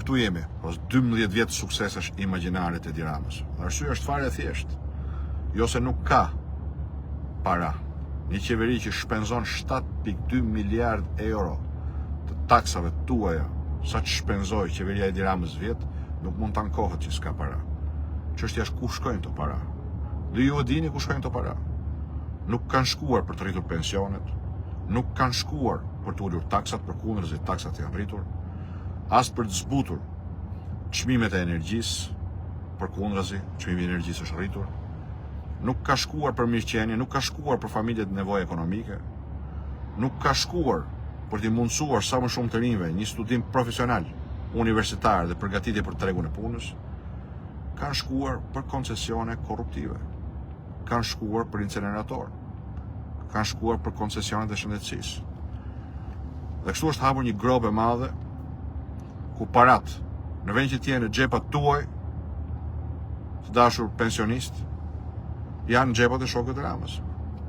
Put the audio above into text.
këtu jemi, pas 12 vjetë suksesesh imagjinare të Edi Ramës. Arsyeja është fare e thjeshtë. Jo se nuk ka para. Një qeveri që shpenzon 7.2 miliard euro të taksave tuaja, sa që shpenzoi qeveria Edi Ramës vjetë, nuk mund të ankohet që s'ka para. Çështja është ku shkojnë të para. Dhe ju e dini ku shkojnë të para. Nuk kanë shkuar për të rritur pensionet, nuk kanë shkuar për të ulur taksat, përkundërzi taksat janë rritur, as për të zbutur çmimet e energjisë, përkundërzi çmimi i energjisë është rritur. Nuk ka shkuar për mirëqenie, nuk ka shkuar për familjet në nevojë ekonomike, nuk ka shkuar për t'i mundësuar sa më shumë të rinjve një studim profesional, universitar dhe përgatitje për tregun e punës, kanë shkuar për koncesione korruptive, kanë shkuar për incinerator, kanë shkuar për koncesionet e shëndetësisë. Dhe kështu është hapur një grob e madhe ku parat, në vend që t'jenë në xhepat tuaj, të dashur pensionist, janë në xhepat e shokëve të Ramës.